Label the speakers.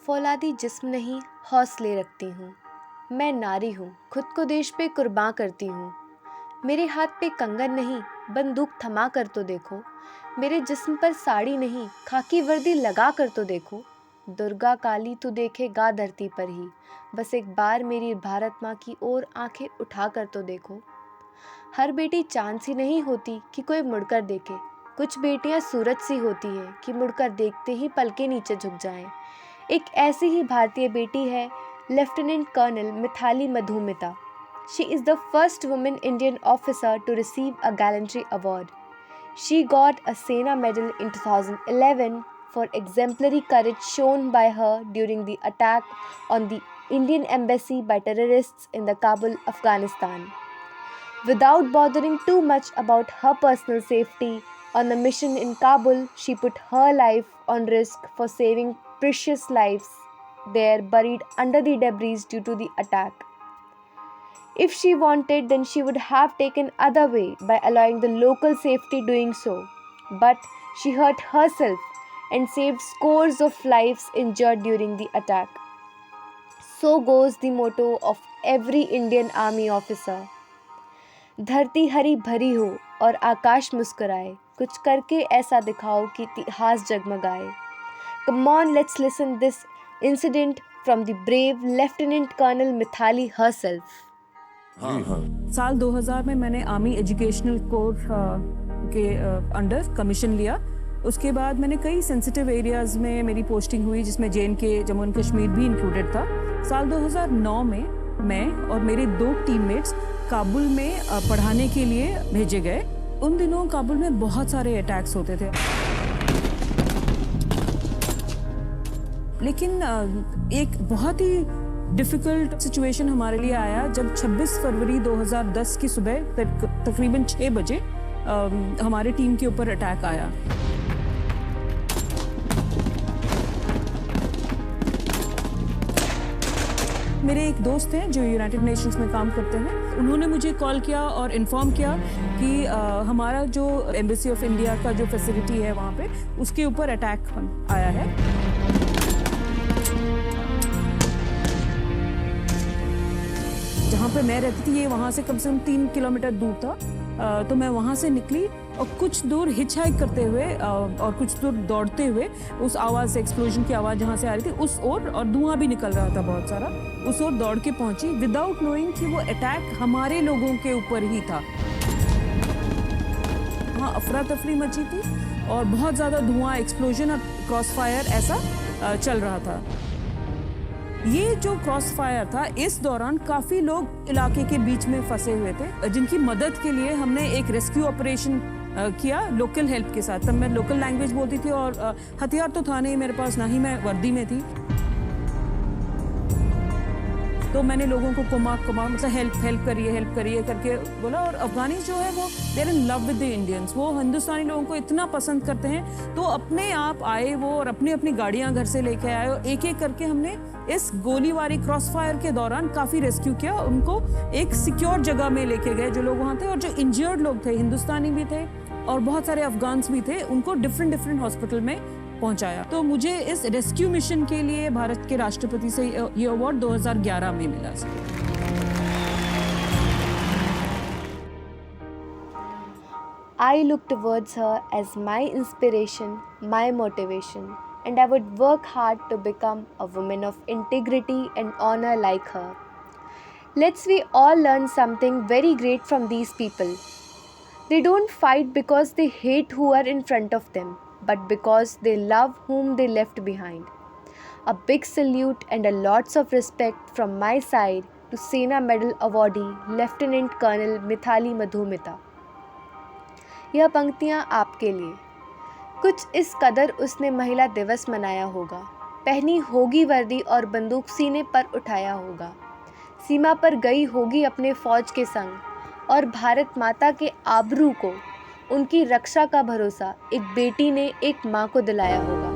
Speaker 1: फौलादी जिस्म नहीं, हौसले रखती हूँ। मैं नारी हूँ, खुद को देश पे कुर्बान करती हूँ। मेरे हाथ पे कंगन नहीं, बंदूक थमा कर तो देखो। मेरे जिस्म पर साड़ी नहीं, खाकी वर्दी लगा कर तो देखो। दुर्गा काली तू देखेगा धरती पर ही, बस एक बार मेरी भारत माँ की ओर आंखें उठा कर तो देखो। हर बेटी चांद सी नहीं होती कि कोई मुड़कर देखे, कुछ बेटियां सूरज सी होती हैं कि मुड़कर देखते ही पलके नीचे झुक जाएं। एक ऐसी ही भारतीय बेटी है lieutenant colonel Mitali Madhumita. She is the first woman Indian officer to receive a gallantry award. She got a Sena Medal in 2011 for exemplary courage shown by her during the attack on the Indian embassy by terrorists in the Kabul, Afghanistan. Without bothering too much about her personal safety on the mission in Kabul, she put her life on risk for saving precious lives there buried under the debris due to the attack. If she wanted, then she would have taken other way by allowing the local safety doing so. But she hurt herself and saved scores of lives injured during the attack. So goes the motto of every Indian Army officer. धरती हरी भरी हो और आकाश मुस्कुराए, कुछ करके ऐसा दिखाओ कि इतिहास जगमगाए. Come on, let's listen this incident from the brave Lieutenant Colonel Mithali herself.
Speaker 2: साल 2000 में मैंने आर्मी एजुकेशनल कोर्स के अंडर कमीशन लिया। उसके बाद मैंने कई सेंसिटिव एरियाज में मेरी पोस्टिंग हुई, जिसमें JNK जम्मू एंड कश्मीर भी इंक्लूडेड था। साल 2009 में मैं और मेरे 2 टीममेट्स काबुल में पढ़ाने के लिए भेजे गए। उन दिनों काबुल में बहुत सारे अटैक्स होते थे, लेकिन एक बहुत ही डिफ़िकल्ट सिचुएशन हमारे लिए आया जब 26 फरवरी 2010 की सुबह तकरीबन 6 बजे हमारे टीम के ऊपर अटैक आया। मेरे एक दोस्त हैं जो यूनाइटेड नेशंस में काम करते हैं, उन्होंने मुझे कॉल किया और इन्फॉर्म किया कि हमारा जो एम्बेसी ऑफ इंडिया का जो फैसिलिटी है वहाँ पे, उसके ऊपर अटैक आया है। जहाँ पे मैं रहती थी ये वहाँ से कम 3 किलोमीटर दूर था। तो मैं वहाँ से निकली और कुछ दूर हिचहाइक करते हुए और कुछ दूर दौड़ते हुए उस आवाज़ से, एक्सप्लोजन की आवाज़ जहाँ से आ रही थी उस ओर, और धुआं भी निकल रहा था बहुत सारा, उस ओर दौड़ के पहुँची विदाउट नोइंग कि वो अटैक हमारे लोगों के ऊपर ही था। वहाँ अफरा तफरी मची थी और बहुत ज़्यादा धुआं, एक्सप्लोजन और क्रॉस फायर ऐसा चल रहा था। ये जो क्रॉस फायर था, इस दौरान काफ़ी लोग इलाके के बीच में फंसे हुए थे, जिनकी मदद के लिए हमने एक रेस्क्यू ऑपरेशन किया लोकल हेल्प के साथ। तब मैं लोकल लैंग्वेज बोलती थी और हथियार तो था नहीं मेरे पास, ना ही मैं वर्दी में थी। तो मैंने लोगों को कुमा मतलब हेल्प करिए करके बोला। और अफगानी जो है वो they're in love with the Indians, वो हिंदुस्तानी लोगों को इतना पसंद करते हैं। तो अपने आप आए वो और अपनी गाड़ियां घर से लेके आए और एक एक करके हमने इस गोलीबारी क्रॉस फायर के दौरान काफ़ी रेस्क्यू किया। उनको एक सिक्योर जगह में लेके गए जो लोग वहाँ थे, और जो इंजर्ड लोग थे, हिंदुस्तानी भी थे और बहुत सारे अफगान्स भी थे, उनको डिफरेंट हॉस्पिटल में पहुंचाया। तो मुझे इस रेस्क्यू मिशन के लिए भारत के राष्ट्रपति से ये अवार्ड 2011 में मिला।
Speaker 1: I look towards her as my inspiration, my motivation, and I would work hard to become a woman of integrity and honor like her. Let's we all learn something very great from these people. They don't fight because they hate who are in front of them, but because they love whom they left behind. A big salute and a lots of respect from my side to Sena Medal awardee Lieutenant Colonel Mithali Madhumita. यह पंक्तियाँ आपके लिए। कुछ इस कदर उसने महिला दिवस मनाया होगा, पहनी होगी वर्दी और बंदूक सीने पर उठाया होगा, सीमा पर गई होगी अपने फौज के संग, और भारत माता के आबरू को, उनकी रक्षा का भरोसा एक बेटी ने एक माँ को दिलाया होगा।